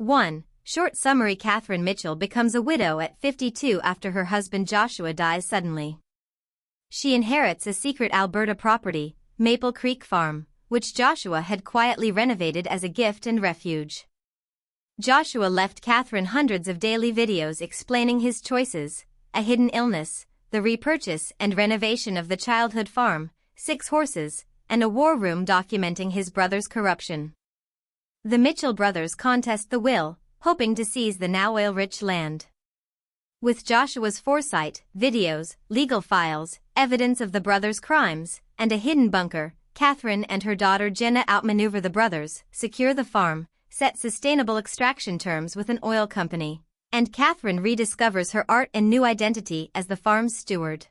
1. Short summary: Catherine Mitchell becomes a widow at 52 after her husband Joshua dies suddenly. She inherits a secret Alberta property, Maple Creek Farm, which Joshua had quietly renovated as a gift and refuge. Joshua left Catherine hundreds of daily videos explaining his choices: a hidden illness, the repurchase and renovation of the childhood farm, 6 horses, and a war room documenting his brother's corruption. The Mitchell brothers contest the will, hoping to seize the now oil-rich land. With Joshua's foresight, videos, legal files, evidence of the brothers' crimes, and a hidden bunker, Catherine and her daughter Jenna outmaneuver the brothers, secure the farm, set sustainable extraction terms with an oil company, and Catherine rediscovers her art and new identity as the farm's steward.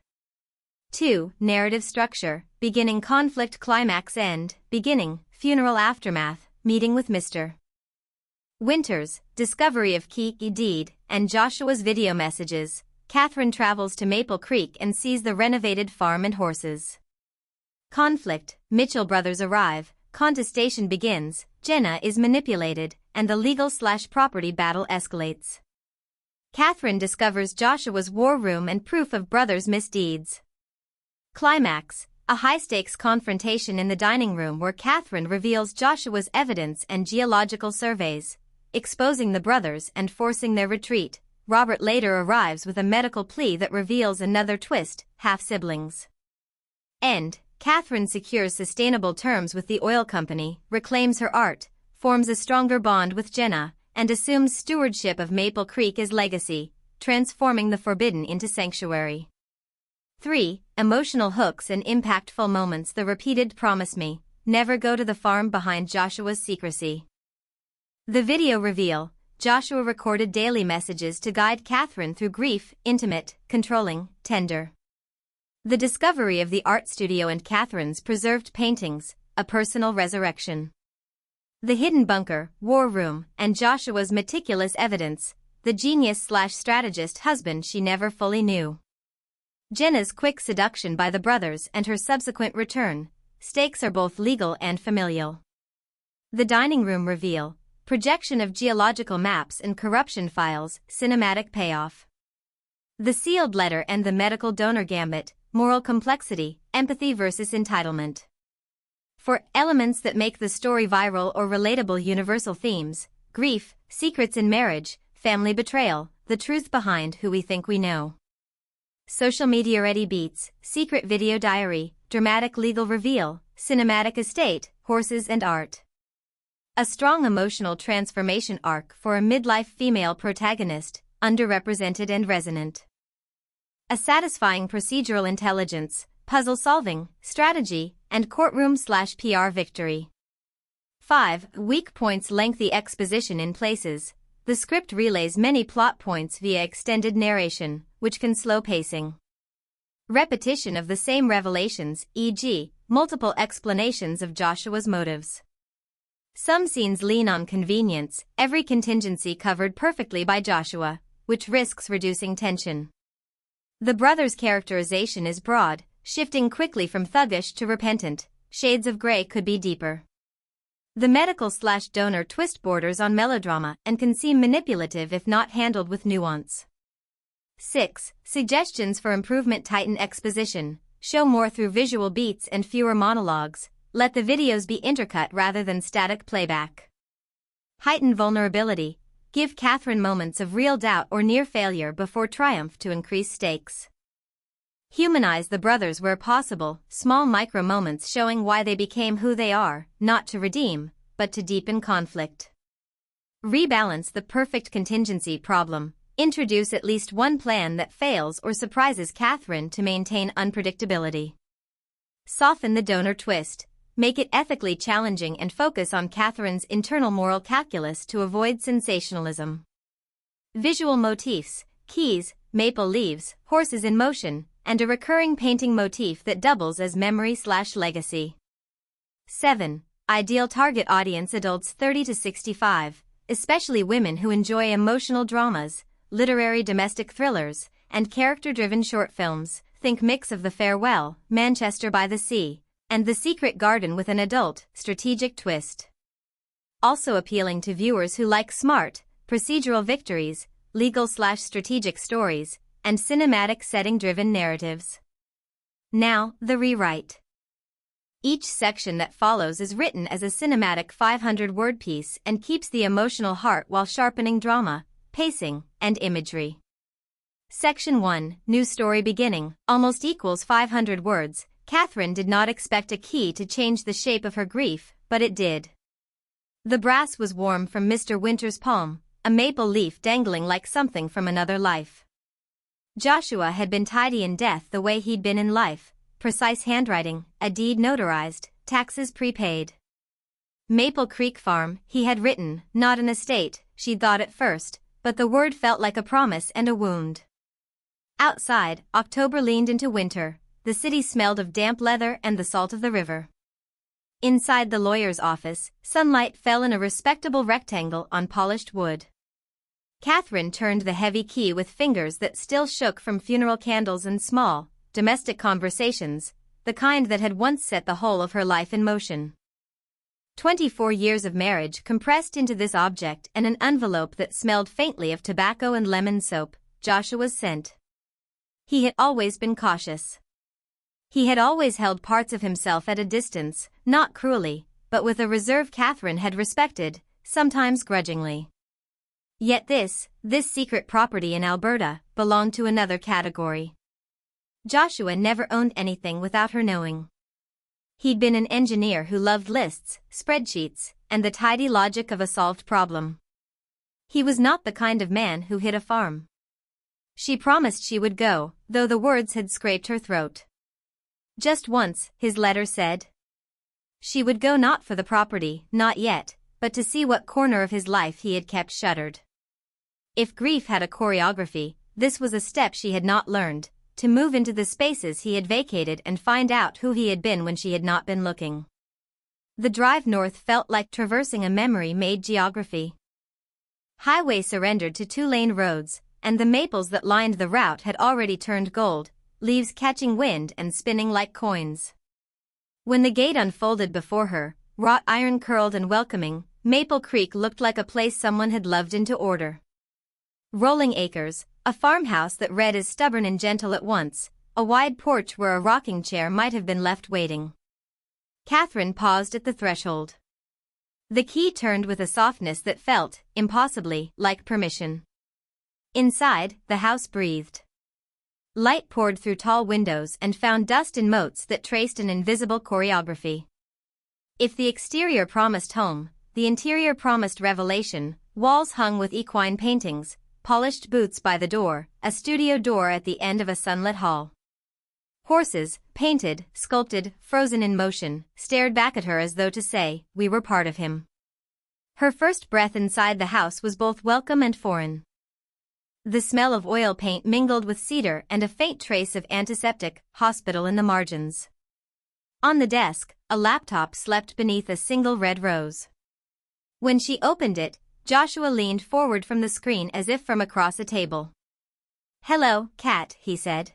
2. Narrative structure: beginning, conflict, climax, end. Beginning, funeral, aftermath, meeting with Mr. Winters, discovery of key deed, and Joshua's video messages. Catherine travels to Maple Creek and sees the renovated farm and horses. Conflict: Mitchell brothers arrive, contestation begins, Jenna is manipulated, and the legal/property battle escalates. Catherine discovers Joshua's war room and proof of brothers' misdeeds. Climax: a high-stakes confrontation in the dining room where Catherine reveals Joshua's evidence and geological surveys, exposing the brothers and forcing their retreat. Robert later arrives with a medical plea that reveals another twist: half-siblings. End: Catherine secures sustainable terms with the oil company, reclaims her art, forms a stronger bond with Jenna, and assumes stewardship of Maple Creek as legacy, transforming the forbidden into sanctuary. 3. Emotional hooks and impactful moments: the repeated promise me, never go to the farm behind Joshua's secrecy. The video reveal: Joshua recorded daily messages to guide Catherine through grief, intimate, controlling, tender. The discovery of the art studio and Catherine's preserved paintings, a personal resurrection. The hidden bunker, war room, and Joshua's meticulous evidence, the genius/strategist husband she never fully knew. Jenna's quick seduction by the brothers and her subsequent return, stakes are both legal and familial. The dining room reveal: projection of geological maps and corruption files, cinematic payoff. The sealed letter and the medical donor gambit, moral complexity, empathy versus entitlement. For elements that make the story viral or relatable: universal themes, grief, secrets in marriage, family betrayal, the truth behind who we think we know. Social media ready beats, secret video diary, dramatic legal reveal, cinematic estate, horses and art. A strong emotional transformation arc for a midlife female protagonist, underrepresented and resonant. A satisfying procedural intelligence, puzzle solving, strategy, and courtroom/PR victory. 5. Weak points: lengthy exposition in places. The script relays many plot points via extended narration, which can slow pacing. Repetition of the same revelations, e.g., multiple explanations of Joshua's motives. Some scenes lean on convenience, every contingency covered perfectly by Joshua, which risks reducing tension. The brothers' characterization is broad, shifting quickly from thuggish to repentant, shades of gray could be deeper. The medical/donor twist borders on melodrama and can seem manipulative if not handled with nuance. 6. Suggestions for improvement: tighten exposition, show more through visual beats and fewer monologues, let the videos be intercut rather than static playback. Heighten vulnerability, give Catherine moments of real doubt or near failure before triumph to increase stakes. Humanize the brothers where possible, small micro moments showing why they became who they are, not to redeem, but to deepen conflict. Rebalance the perfect contingency problem, introduce at least one plan that fails or surprises Catherine to maintain unpredictability. Soften the donor twist, make it ethically challenging and focus on Catherine's internal moral calculus to avoid sensationalism. Visual motifs, keys, maple leaves, horses in motion, and a recurring painting motif that doubles as memory/legacy. 7. Ideal target audience: adults 30 to 65, especially women who enjoy emotional dramas, literary domestic thrillers, and character-driven short films. Think mix of The Farewell, Manchester by the Sea, and The Secret Garden with an adult, strategic twist. also appealing to viewers who like smart, procedural victories, legal/strategic stories, and cinematic setting-driven narratives. Now, the rewrite. Each section that follows is written as a cinematic 500-word piece and keeps the emotional heart while sharpening drama, pacing, and imagery. Section 1, New Story Beginning, almost equals 500 words. Catherine did not expect a key to change the shape of her grief, but it did. The brass was warm from Mr. Winter's palm, a maple leaf dangling like something from another life. Joshua had been tidy in death the way he'd been in life, precise handwriting, a deed notarized, taxes prepaid. Maple Creek Farm, he had written, not an estate, she'd thought at first, but the word felt like a promise and a wound. Outside, October leaned into winter, the city smelled of damp leather and the salt of the river. Inside the lawyer's office, sunlight fell in a respectable rectangle on polished wood. Catherine turned the heavy key with fingers that still shook from funeral candles and small, domestic conversations, the kind that had once set the whole of her life in motion. 24 years of marriage compressed into this object and an envelope that smelled faintly of tobacco and lemon soap, Joshua's scent. He had always been cautious. He had always held parts of himself at a distance, not cruelly, but with a reserve Catherine had respected, sometimes grudgingly. Yet this secret property in Alberta, belonged to another category. Joshua never owned anything without her knowing. He'd been an engineer who loved lists, spreadsheets, and the tidy logic of a solved problem. He was not the kind of man who hid a farm. She promised she would go, though the words had scraped her throat. Just once, his letter said. She would go not for the property, not yet, but to see what corner of his life he had kept shuttered. If grief had a choreography, this was a step she had not learned, to move into the spaces he had vacated and find out who he had been when she had not been looking. The drive north felt like traversing a memory-made geography. Highway surrendered to two-lane roads, and the maples that lined the route had already turned gold, leaves catching wind and spinning like coins. When the gate unfolded before her, wrought iron curled and welcoming, Maple Creek looked like a place someone had loved into order. Rolling acres, a farmhouse that read as stubborn and gentle at once, a wide porch where a rocking chair might have been left waiting. Catherine paused at the threshold. The key turned with a softness that felt, impossibly, like permission. Inside, the house breathed. Light poured through tall windows and found dust in moats that traced an invisible choreography. If the exterior promised home, the interior promised revelation. Walls hung with equine paintings, polished boots by the door, a studio door at the end of a sunlit hall. Horses, painted, sculpted, frozen in motion, stared back at her as though to say, "We were part of him." Her first breath inside the house was both welcome and foreign. The smell of oil paint mingled with cedar and a faint trace of antiseptic, hospital in the margins. On the desk, a laptop slept beneath a single red rose. When she opened it, Joshua leaned forward from the screen as if from across a table. "Hello, Kat," he said.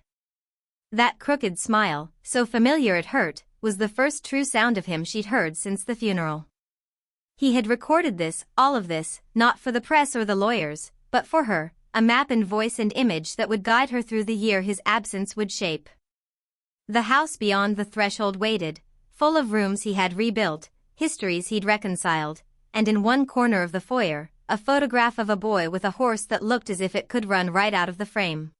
That crooked smile, so familiar it hurt, was the first true sound of him she'd heard since the funeral. He had recorded this, all of this, not for the press or the lawyers, but for her, a map and voice and image that would guide her through the year his absence would shape. The house beyond the threshold waited, full of rooms he had rebuilt, histories he'd reconciled, and in one corner of the foyer, a photograph of a boy with a horse that looked as if it could run right out of the frame.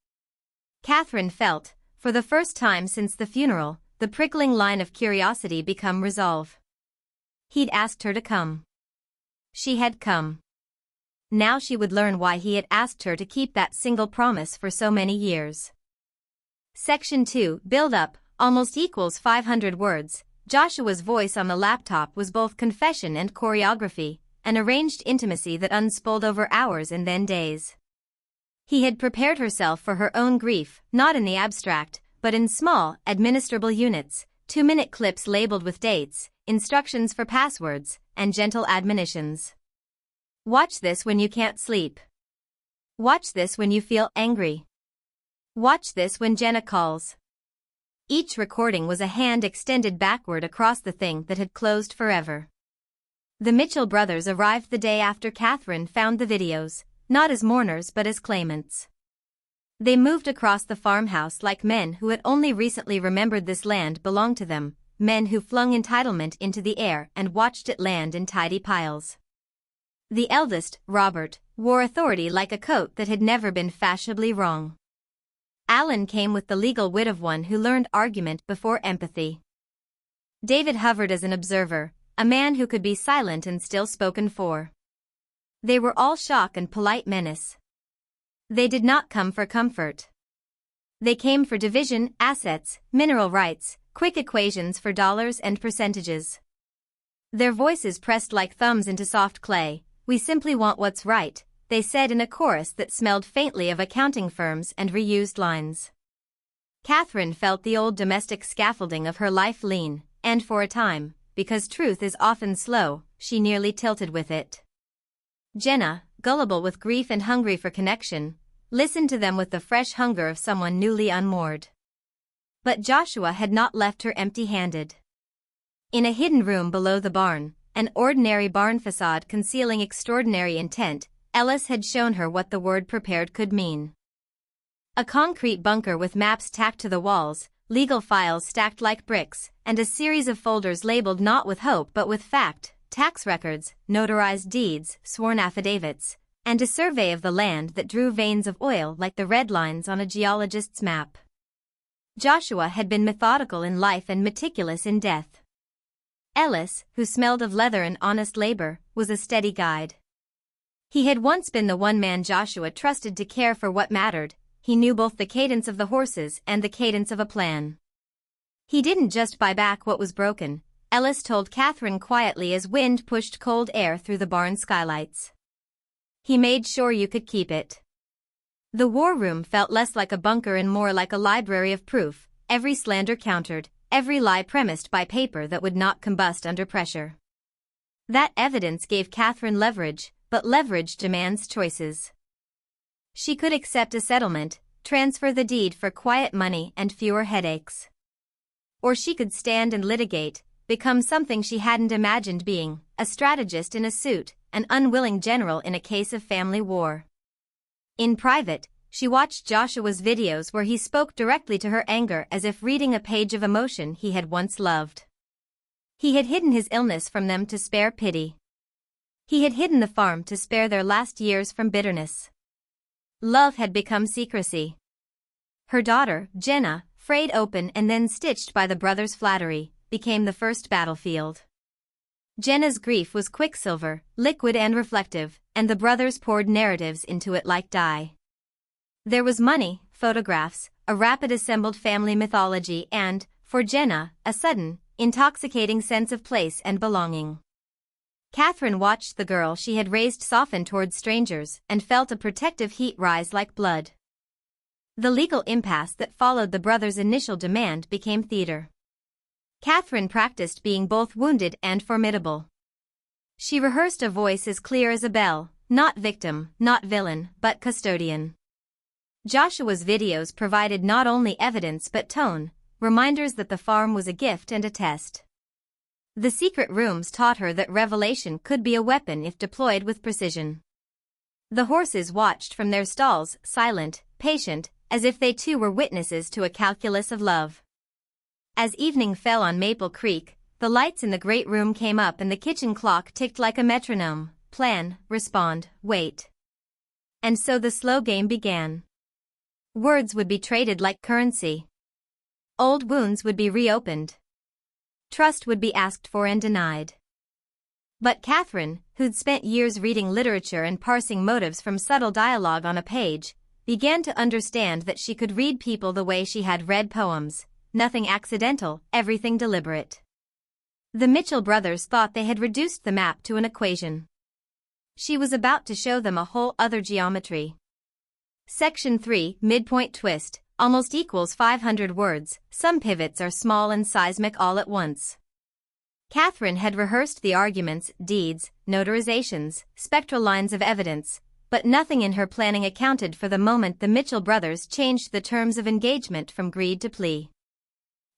Catherine felt, for the first time since the funeral, the prickling line of curiosity become resolve. He'd asked her to come. She had come. Now she would learn why he had asked her to keep that single promise for so many years. Section 2, Build Up, almost equals 500 words. Joshua's voice on the laptop was both confession and choreography, an arranged intimacy that unspooled over hours and then days. He had prepared herself for her own grief, not in the abstract, but in small, administrable units, 2-minute clips labeled with dates, instructions for passwords, and gentle admonitions. Watch this when you can't sleep. Watch this when you feel angry. Watch this when Jenna calls. Each recording was a hand extended backward across the thing that had closed forever. The Mitchell brothers arrived the day after Catherine found the videos, not as mourners but as claimants. They moved across the farmhouse like men who had only recently remembered this land belonged to them, men who flung entitlement into the air and watched it land in tidy piles. The eldest, Robert, wore authority like a coat that had never been fashionably wrong. Alan came with the legal wit of one who learned argument before empathy. David hovered as an observer, a man who could be silent and still spoken for. They were all shock and polite menace. They did not come for comfort. They came for division, assets, mineral rights, quick equations for dollars and percentages. Their voices pressed like thumbs into soft clay. "We simply want what's right," they said in a chorus that smelled faintly of accounting firms and reused lines. Catherine felt the old domestic scaffolding of her life lean, and for a time, because truth is often slow, she nearly tilted with it. Jenna, gullible with grief and hungry for connection, listened to them with the fresh hunger of someone newly unmoored. But Joshua had not left her empty-handed. In a hidden room below the barn, an ordinary barn facade concealing extraordinary intent, Ellis had shown her what the word prepared could mean. A concrete bunker with maps tacked to the walls, legal files stacked like bricks, and a series of folders labeled not with hope but with fact, tax records, notarized deeds, sworn affidavits, and a survey of the land that drew veins of oil like the red lines on a geologist's map. Joshua had been methodical in life and meticulous in death. Ellis, who smelled of leather and honest labor, was a steady guide. He had once been the one man Joshua trusted to care for what mattered. He knew both the cadence of the horses and the cadence of a plan. He didn't just buy back what was broken, Ellis told Catherine quietly as wind pushed cold air through the barn skylights. He made sure you could keep it. The war room felt less like a bunker and more like a library of proof, every slander countered, every lie premised by paper that would not combust under pressure. That evidence gave Catherine leverage, but leverage demands choices. She could accept a settlement, transfer the deed for quiet money and fewer headaches. Or she could stand and litigate, become something she hadn't imagined being, a strategist in a suit, an unwilling general in a case of family war. In private, she watched Joshua's videos where he spoke directly to her anger as if reading a page of emotion he had once loved. He had hidden his illness from them to spare pity. He had hidden the farm to spare their last years from bitterness. Love had become secrecy. Her daughter, Jenna, frayed open and then stitched by the brothers' flattery, became the first battlefield. Jenna's grief was quicksilver, liquid and reflective, and the brothers poured narratives into it like dye. There was money, photographs, a rapid assembled family mythology and, for Jenna, a sudden, intoxicating sense of place and belonging. Catherine watched the girl she had raised soften towards strangers and felt a protective heat rise like blood. The legal impasse that followed the brothers' initial demand became theater. Catherine practiced being both wounded and formidable. She rehearsed a voice as clear as a bell, not victim, not villain, but custodian. Joshua's videos provided not only evidence but tone, reminders that the farm was a gift and a test. The secret rooms taught her that revelation could be a weapon if deployed with precision. The horses watched from their stalls, silent, patient, as if they too were witnesses to a calculus of love. As evening fell on Maple Creek, the lights in the great room came up and the kitchen clock ticked like a metronome. Plan, respond, wait. And so the slow game began. Words would be traded like currency. Old wounds would be reopened. Trust would be asked for and denied. But Catherine, who'd spent years reading literature and parsing motives from subtle dialogue on a page, began to understand that she could read people the way she had read poems, nothing accidental, everything deliberate. The Mitchell brothers thought they had reduced the map to an equation. She was about to show them a whole other geometry. Section 3, midpoint twist, almost equals 500 words, some pivots are small and seismic all at once. Catherine had rehearsed the arguments, deeds, notarizations, spectral lines of evidence, but nothing in her planning accounted for the moment the Mitchell brothers changed the terms of engagement from greed to plea.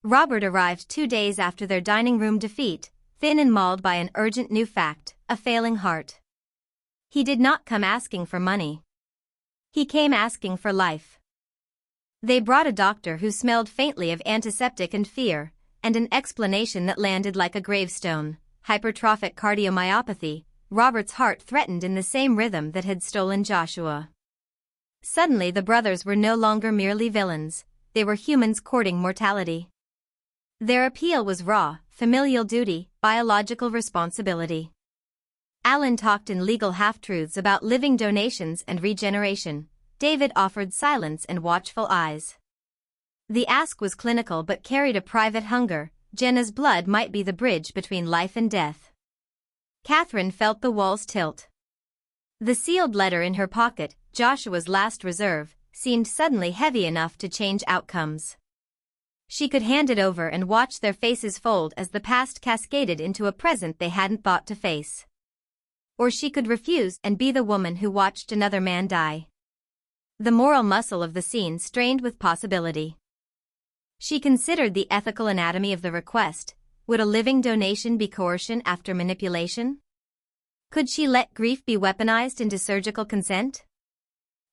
Robert arrived 2 days after their dining room defeat, thin and mauled by an urgent new fact, a failing heart. He did not come asking for money. He came asking for life. They brought a doctor who smelled faintly of antiseptic and fear, and an explanation that landed like a gravestone: hypertrophic cardiomyopathy. Robert's heart threatened in the same rhythm that had stolen Joshua. Suddenly the brothers were no longer merely villains, they were humans courting mortality. Their appeal was raw, familial duty, biological responsibility. Alan talked in legal half-truths about living donations and regeneration. David offered silence and watchful eyes. The ask was clinical but carried a private hunger. Jenna's blood might be the bridge between life and death. Catherine felt the walls tilt. The sealed letter in her pocket, Joshua's last reserve, seemed suddenly heavy enough to change outcomes. She could hand it over and watch their faces fold as the past cascaded into a present they hadn't thought to face. Or she could refuse and be the woman who watched another man die. The moral muscle of the scene strained with possibility. She considered the ethical anatomy of the request. Would a living donation be coercion after manipulation? Could she let grief be weaponized into surgical consent?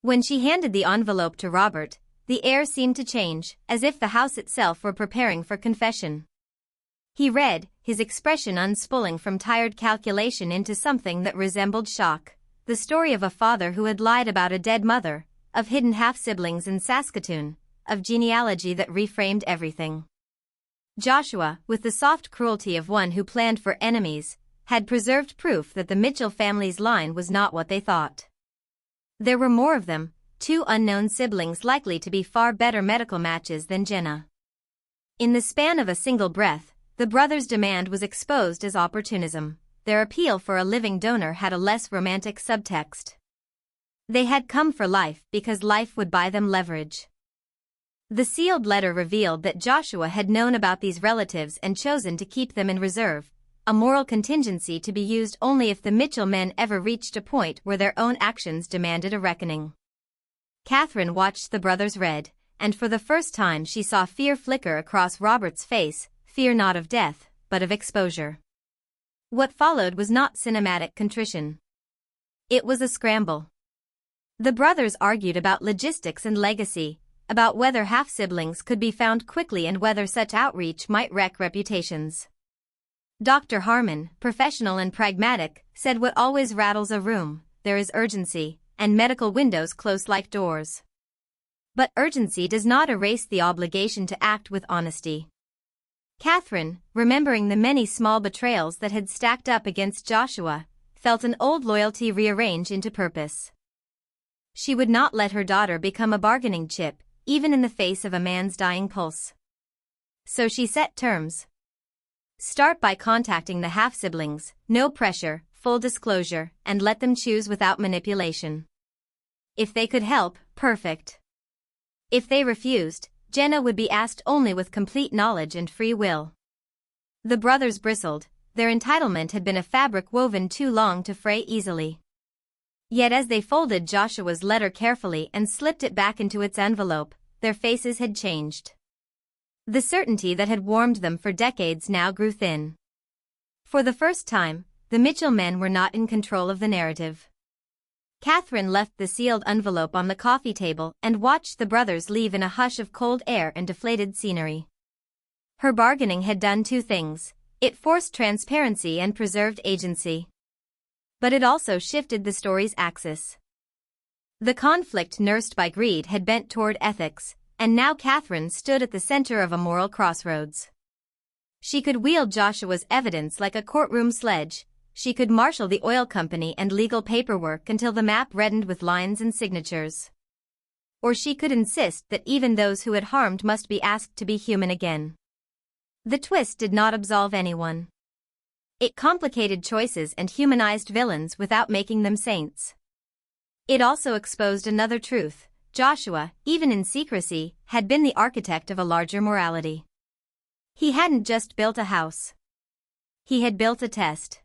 When she handed the envelope to Robert, the air seemed to change, as if the house itself were preparing for confession. He read, his expression unspooling from tired calculation into something that resembled shock. The story of a father who had lied about a dead mother, of hidden half-siblings in Saskatoon, of genealogy that reframed everything. Joshua, with the soft cruelty of one who planned for enemies, had preserved proof that the Mitchell family's line was not what they thought. There were more of them, 2 unknown siblings likely to be far better medical matches than Jenna. In the span of a single breath, the brothers' demand was exposed as opportunism. Their appeal for a living donor had a less romantic subtext. They had come for life because life would buy them leverage. The sealed letter revealed that Joshua had known about these relatives and chosen to keep them in reserve, a moral contingency to be used only if the Mitchell men ever reached a point where their own actions demanded a reckoning. Catherine watched the brothers read, and for the first time she saw fear flicker across Robert's face, fear not of death, but of exposure. What followed was not cinematic contrition. It was a scramble. The brothers argued about logistics and legacy, about whether half-siblings could be found quickly and whether such outreach might wreck reputations. Dr. Harmon, professional and pragmatic, said what always rattles a room: there is urgency, and medical windows close like doors. But urgency does not erase the obligation to act with honesty. Catherine, remembering the many small betrayals that had stacked up against Joshua, felt an old loyalty rearrange into purpose. She would not let her daughter become a bargaining chip, even in the face of a man's dying pulse. So she set terms. Start by contacting the half-siblings, no pressure, full disclosure, and let them choose without manipulation. If they could help, perfect. If they refused, Jenna would be asked only with complete knowledge and free will. The brothers bristled. Their entitlement had been a fabric woven too long to fray easily. Yet as they folded Joshua's letter carefully and slipped it back into its envelope, their faces had changed. The certainty that had warmed them for decades now grew thin. For the first time, the Mitchell men were not in control of the narrative. Catherine left the sealed envelope on the coffee table and watched the brothers leave in a hush of cold air and deflated scenery. Her bargaining had done 2 things. It forced transparency and preserved agency. But it also shifted the story's axis. The conflict nursed by greed had bent toward ethics, and now Catherine stood at the center of a moral crossroads. She could wield Joshua's evidence like a courtroom sledge. She could marshal the oil company and legal paperwork until the map reddened with lines and signatures. Or she could insist that even those who had harmed must be asked to be human again. The twist did not absolve anyone. It complicated choices and humanized villains without making them saints. It also exposed another truth: Joshua, even in secrecy, had been the architect of a larger morality. He hadn't just built a house. He had built a test.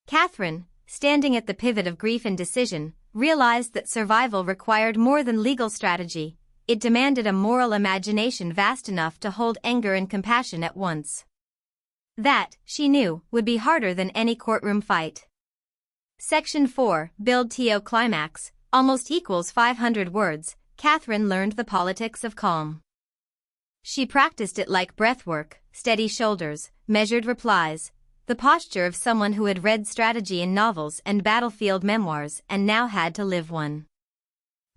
Catherine, standing at the pivot of grief and decision, realized that survival required more than legal strategy. It demanded a moral imagination vast enough to hold anger and compassion at once. That, she knew, would be harder than any courtroom fight. Section 4, Build TO Climax, almost equals 500 words. Catherine learned the politics of calm. She practiced it like breathwork, steady shoulders, measured replies, the posture of someone who had read strategy in novels and battlefield memoirs and now had to live one.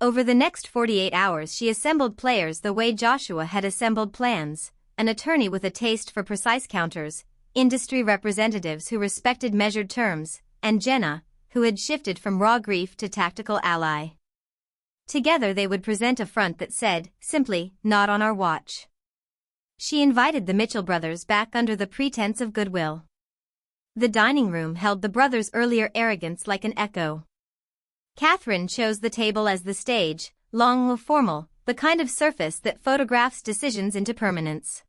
Over the next 48 hours she assembled players the way Joshua had assembled plans, an attorney with a taste for precise counters, industry representatives who respected measured terms, and Jenna, who had shifted from raw grief to tactical ally. Together they would present a front that said, simply, not on our watch. She invited the Mitchell brothers back under the pretense of goodwill. The dining room held the brothers' earlier arrogance like an echo. Catherine chose the table as the stage, long, formal, the kind of surface that photographs decisions into permanence.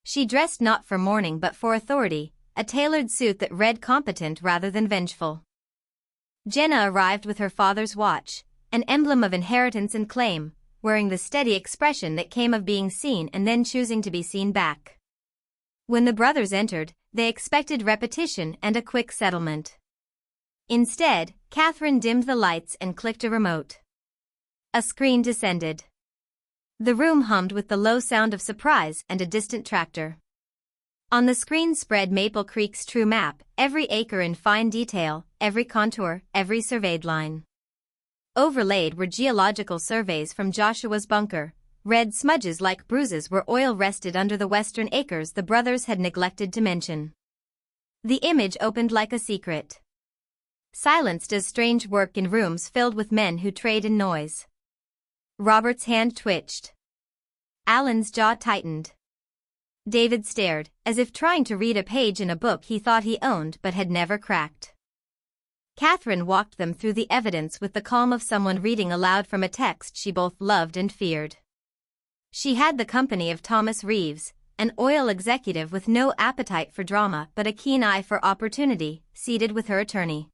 She dressed not for mourning but for authority, a tailored suit that read competent rather than vengeful. Jenna arrived with her father's watch, an emblem of inheritance and claim, wearing the steady expression that came of being seen and then choosing to be seen back. When the brothers entered, they expected repetition and a quick settlement. Instead, Catherine dimmed the lights and clicked a remote. A screen descended. The room hummed with the low sound of surprise and a distant tractor. On the screen spread Maple Creek's true map, every acre in fine detail, every contour, every surveyed line. Overlaid were geological surveys from Joshua's bunker, red smudges like bruises where oil rested under the western acres the brothers had neglected to mention. The image opened like a secret. Silence does strange work in rooms filled with men who trade in noise. Robert's hand twitched. Alan's jaw tightened. David stared, as if trying to read a page in a book he thought he owned but had never cracked. Catherine walked them through the evidence with the calm of someone reading aloud from a text she both loved and feared. She had the company of Thomas Reeves, an oil executive with no appetite for drama but a keen eye for opportunity, seated with her attorney.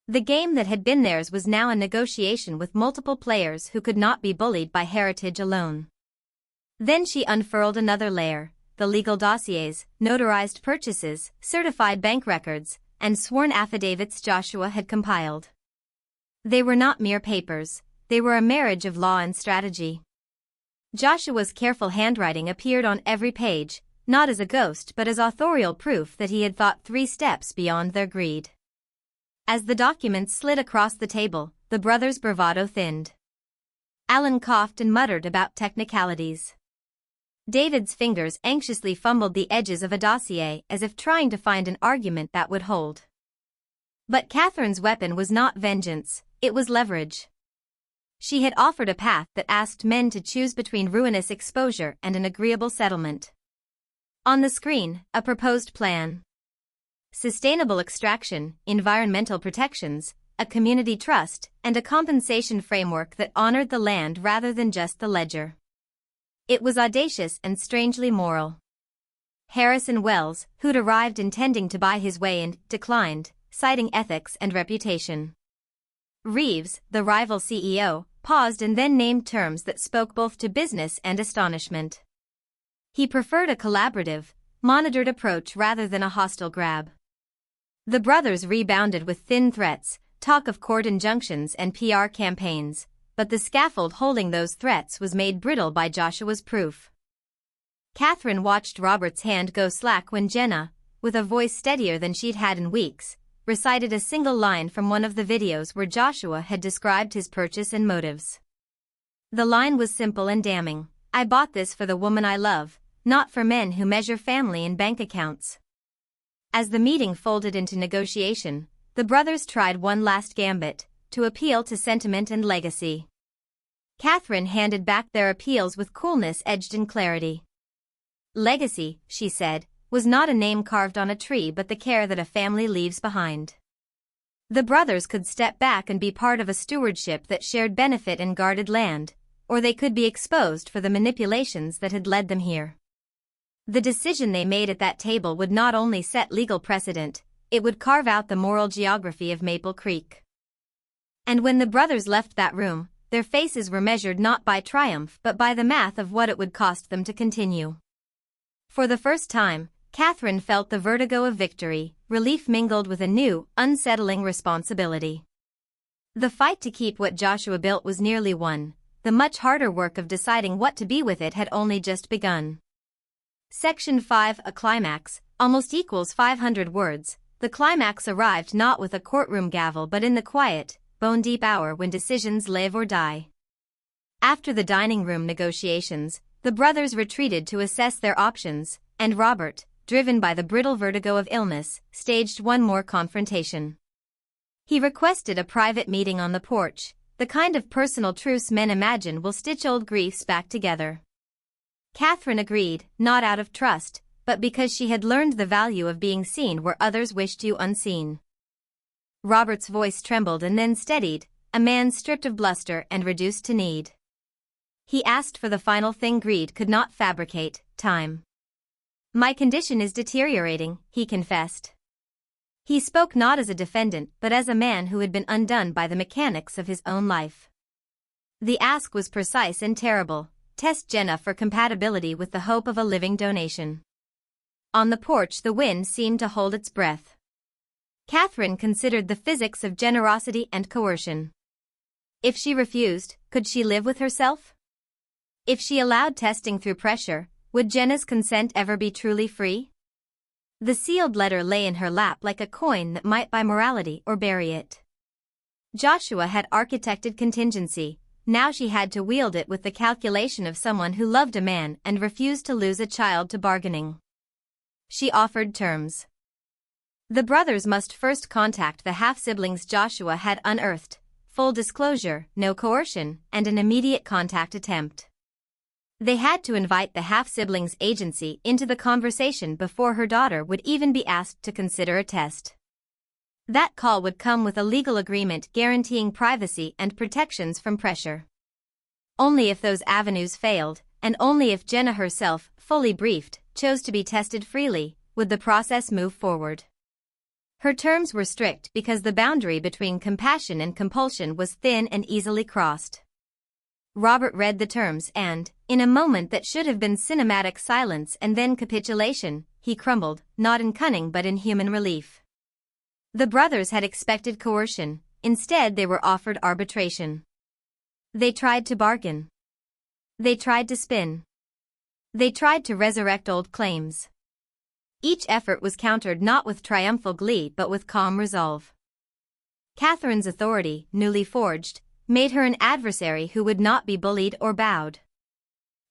The game that had been theirs was now a negotiation with multiple players who could not be bullied by heritage alone. Then she unfurled another layer, the legal dossiers, notarized purchases, certified bank records, and sworn affidavits Joshua had compiled. They were not mere papers, they were a marriage of law and strategy. Joshua's careful handwriting appeared on every page, not as a ghost but as authorial proof that he had thought 3 steps beyond their greed. As the documents slid across the table, the brothers' bravado thinned. Alan coughed and muttered about technicalities. David's fingers anxiously fumbled the edges of a dossier as if trying to find an argument that would hold. But Catherine's weapon was not vengeance, it was leverage. She had offered a path that asked men to choose between ruinous exposure and an agreeable settlement. On the screen, a proposed plan. Sustainable extraction, environmental protections, a community trust, and a compensation framework that honored the land rather than just the ledger. It was audacious and strangely moral. Harrison Wells, who'd arrived intending to buy his way and declined, citing ethics and reputation. Reeves, the rival CEO, paused and then named terms that spoke both to business and astonishment. He preferred a collaborative, monitored approach rather than a hostile grab. The brothers rebounded with thin threats, talk of court injunctions and PR campaigns, but the scaffold holding those threats was made brittle by Joshua's proof. Catherine watched Robert's hand go slack when Jenna, with a voice steadier than she'd had in weeks, recited a single line from one of the videos where Joshua had described his purchase and motives. The line was simple and damning: "I bought this for the woman I love, not for men who measure family in bank accounts." As the meeting folded into negotiation, the brothers tried one last gambit, to appeal to sentiment and legacy. Catherine handed back their appeals with coolness edged in clarity. Legacy, she said, was not a name carved on a tree but the care that a family leaves behind. The brothers could step back and be part of a stewardship that shared benefit and guarded land, or they could be exposed for the manipulations that had led them here. The decision they made at that table would not only set legal precedent, it would carve out the moral geography of Maple Creek. And when the brothers left that room, their faces were measured not by triumph but by the math of what it would cost them to continue. For the first time, Catherine felt the vertigo of victory, relief mingled with a new, unsettling responsibility. The fight to keep what Joshua built was nearly won. The much harder work of deciding what to be with it had only just begun. Section 5. A climax, almost equals 500 words. The climax arrived not with a courtroom gavel but in the quiet, bone-deep hour when decisions live or die. After the dining room negotiations, the brothers retreated to assess their options, and Robert, driven by the brittle vertigo of illness, staged one more confrontation. He requested a private meeting on the porch, the kind of personal truce men imagine will stitch old griefs back together. Catherine agreed, not out of trust, but because she had learned the value of being seen where others wished you unseen. Robert's voice trembled and then steadied, a man stripped of bluster and reduced to need. He asked for the final thing greed could not fabricate: time. "My condition is deteriorating," he confessed. He spoke not as a defendant but as a man who had been undone by the mechanics of his own life. The ask was precise and terrible: test Jenna for compatibility with the hope of a living donation. On the porch the wind seemed to hold its breath. Catherine considered the physics of generosity and coercion. If she refused, could she live with herself? If she allowed testing through pressure, would Jenna's consent ever be truly free? The sealed letter lay in her lap like a coin that might buy morality or bury it. Joshua had architected contingency, now she had to wield it with the calculation of someone who loved a man and refused to lose a child to bargaining. She offered terms. The brothers must first contact the half-siblings Joshua had unearthed: full disclosure, no coercion, and an immediate contact attempt. They had to invite the half-siblings' agency into the conversation before her daughter would even be asked to consider a test. That call would come with a legal agreement guaranteeing privacy and protections from pressure. Only if those avenues failed, and only if Jenna herself, fully briefed, chose to be tested freely, would the process move forward. Her terms were strict because the boundary between compassion and compulsion was thin and easily crossed. Robert read the terms and, in a moment that should have been cinematic silence and then capitulation, he crumbled, not in cunning but in human relief. The brothers had expected coercion, instead they were offered arbitration. They tried to bargain. They tried to spin. They tried to resurrect old claims. Each effort was countered not with triumphal glee but with calm resolve. Catherine's authority, newly forged, made her an adversary who would not be bullied or bowed.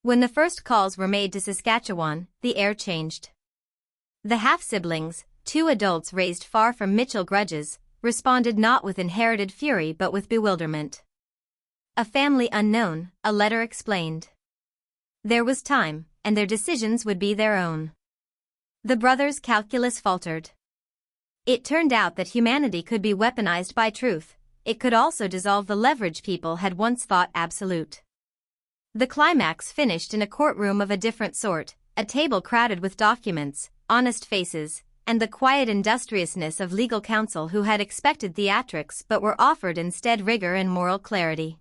When the first calls were made to Saskatchewan, the air changed. The half-siblings, two adults raised far from Mitchell grudges, responded not with inherited fury but with bewilderment. A family unknown, a letter explained. There was time, and their decisions would be their own. The brothers' calculus faltered. It turned out that humanity could be weaponized by truth. It could also dissolve the leverage people had once thought absolute. The climax finished in a courtroom of a different sort, a table crowded with documents, honest faces, and the quiet industriousness of legal counsel who had expected theatrics but were offered instead rigor and moral clarity.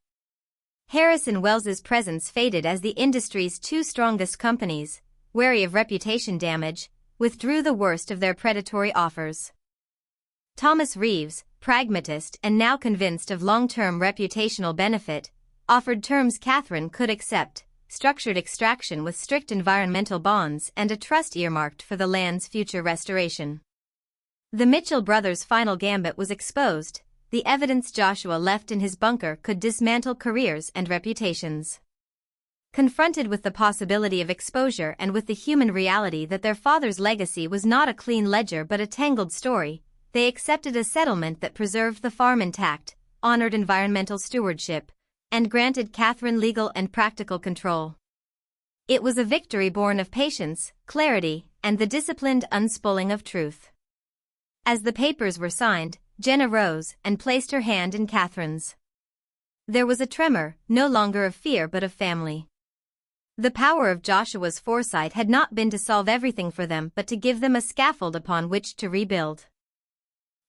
Harrison Wells's presence faded as the industry's two strongest companies, wary of reputation damage, withdrew the worst of their predatory offers. Thomas Reeves, pragmatist and now convinced of long-term reputational benefit, offered terms Catherine could accept: structured extraction with strict environmental bonds and a trust earmarked for the land's future restoration. The Mitchell brothers' final gambit was exposed: the evidence Joshua left in his bunker could dismantle careers and reputations. Confronted with the possibility of exposure and with the human reality that their father's legacy was not a clean ledger but a tangled story, they accepted a settlement that preserved the farm intact, honored environmental stewardship, and granted Catherine legal and practical control. It was a victory born of patience, clarity, and the disciplined unspooling of truth. As the papers were signed, Jenna rose and placed her hand in Catherine's. There was a tremor, no longer of fear but of family. The power of Joshua's foresight had not been to solve everything for them but to give them a scaffold upon which to rebuild.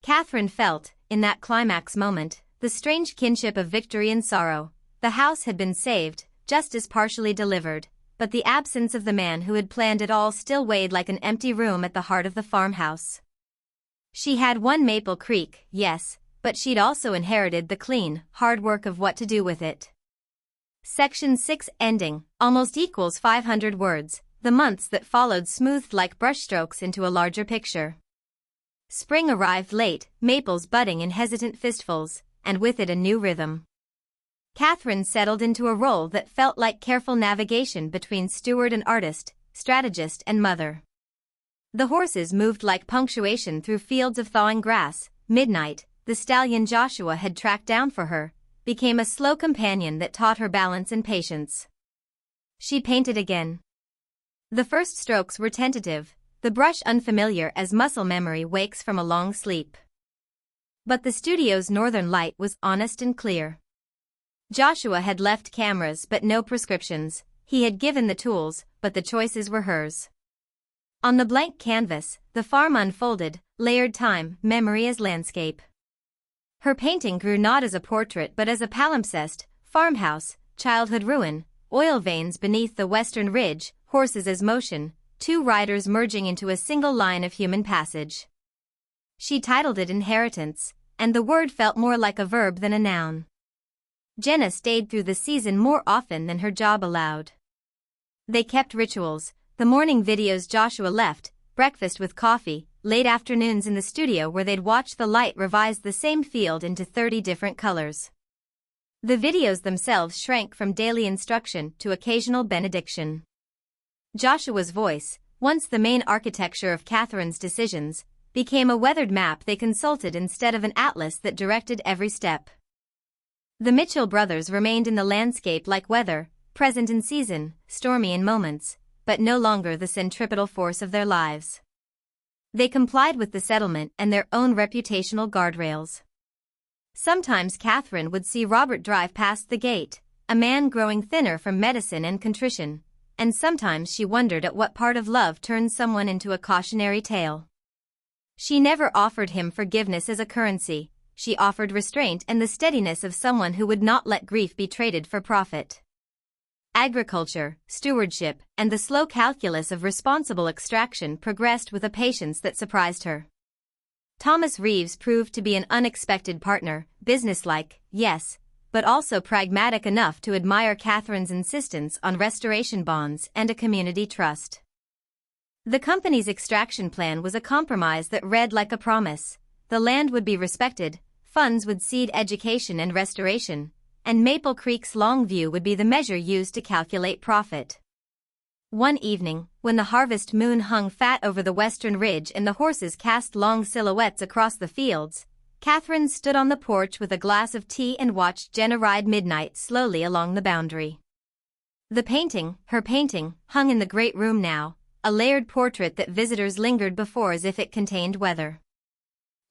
Catherine felt, in that climax moment, the strange kinship of victory and sorrow. The house had been saved, justice partially delivered, but the absence of the man who had planned it all still weighed like an empty room at the heart of the farmhouse. She had won Maple Creek, yes, but she'd also inherited the clean, hard work of what to do with it. Section 6 ending, almost equals 500 words, the months that followed smoothed like brushstrokes into a larger picture. Spring arrived late, maples budding in hesitant fistfuls, and with it a new rhythm. Catherine settled into a role that felt like careful navigation between steward and artist, strategist and mother. The horses moved like punctuation through fields of thawing grass. Midnight, the stallion Joshua had tracked down for her, became a slow companion that taught her balance and patience. She painted again. The first strokes were tentative, the brush unfamiliar as muscle memory wakes from a long sleep. But the studio's northern light was honest and clear. Joshua had left cameras but no prescriptions. He had given the tools, but the choices were hers. On the blank canvas, the farm unfolded, layered time, memory as landscape. Her painting grew not as a portrait but as a palimpsest: farmhouse, childhood ruin, oil veins beneath the western ridge, horses as motion, two riders merging into a single line of human passage. She titled it Inheritance, and the word felt more like a verb than a noun. Jenna stayed through the season more often than her job allowed. They kept rituals, the morning videos Joshua left, breakfast with coffee, late afternoons in the studio where they'd watch the light revise the same field into 30 different colors. The videos themselves shrank from daily instruction to occasional benediction. Joshua's voice, once the main architecture of Catherine's decisions, became a weathered map they consulted instead of an atlas that directed every step. The Mitchell brothers remained in the landscape like weather, present in season, stormy in moments, but no longer the centripetal force of their lives. They complied with the settlement and their own reputational guardrails. Sometimes Catherine would see Robert drive past the gate, a man growing thinner from medicine and contrition, and sometimes she wondered at what part of love turns someone into a cautionary tale. She never offered him forgiveness as a currency. She offered restraint and the steadiness of someone who would not let grief be traded for profit. Agriculture, stewardship, and the slow calculus of responsible extraction progressed with a patience that surprised her. Thomas Reeves proved to be an unexpected partner, businesslike, yes, but also pragmatic enough to admire Catherine's insistence on restoration bonds and a community trust. The company's extraction plan was a compromise that read like a promise: the land would be respected, funds would seed education and restoration, and Maple Creek's long view would be the measure used to calculate profit. One evening, when the harvest moon hung fat over the western ridge and the horses cast long silhouettes across the fields, Catherine stood on the porch with a glass of tea and watched Jenna ride Midnight slowly along the boundary. The painting, her painting, hung in the great room now, a layered portrait that visitors lingered before as if it contained weather.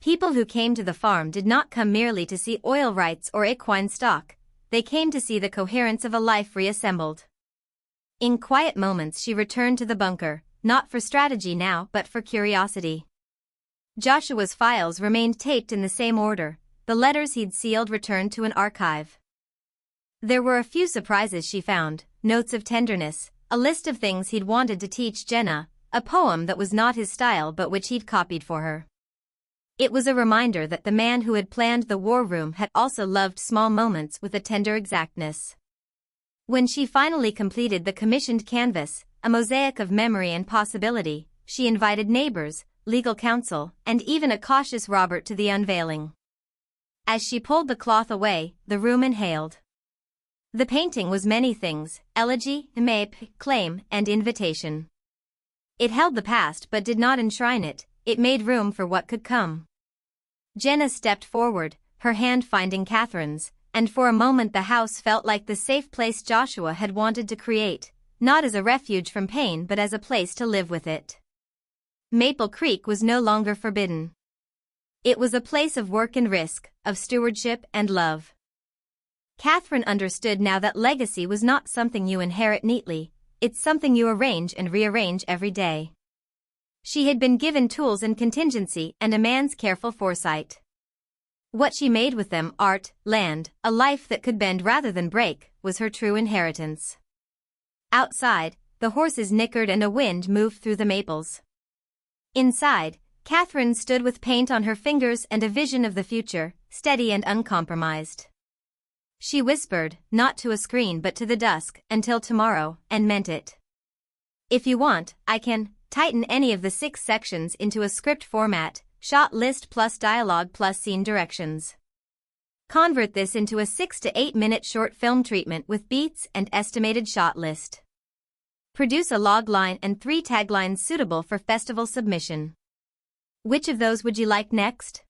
People who came to the farm did not come merely to see oil rights or equine stock, they came to see the coherence of a life reassembled. In quiet moments she returned to the bunker, not for strategy now but for curiosity. Joshua's files remained taped in the same order, the letters he'd sealed returned to an archive. There were a few surprises she found: notes of tenderness, a list of things he'd wanted to teach Jenna, a poem that was not his style but which he'd copied for her. It was a reminder that the man who had planned the war room had also loved small moments with a tender exactness. When she finally completed the commissioned canvas, a mosaic of memory and possibility, she invited neighbors, legal counsel, and even a cautious Robert to the unveiling. As she pulled the cloth away, the room inhaled. The painting was many things: elegy, claim, and invitation. It held the past but did not enshrine it, it made room for what could come. Jenna stepped forward, her hand finding Catherine's, and for a moment the house felt like the safe place Joshua had wanted to create, not as a refuge from pain but as a place to live with it. Maple Creek was no longer forbidden. It was a place of work and risk, of stewardship and love. Catherine understood now that legacy was not something you inherit neatly, it's something you arrange and rearrange every day. She had been given tools and contingency and a man's careful foresight. What she made with them, art, land, a life that could bend rather than break, was her true inheritance. Outside, the horses nickered and a wind moved through the maples. Inside, Catherine stood with paint on her fingers and a vision of the future, steady and uncompromised. She whispered, not to a screen but to the dusk, until tomorrow, and meant it. If you want, I can tighten any of the 6 sections into a script format, shot list plus dialogue plus scene directions. Convert this into a 6 to 8 minute short film treatment with beats and estimated shot list. Produce a log line and 3 taglines suitable for festival submission. Which of those would you like next?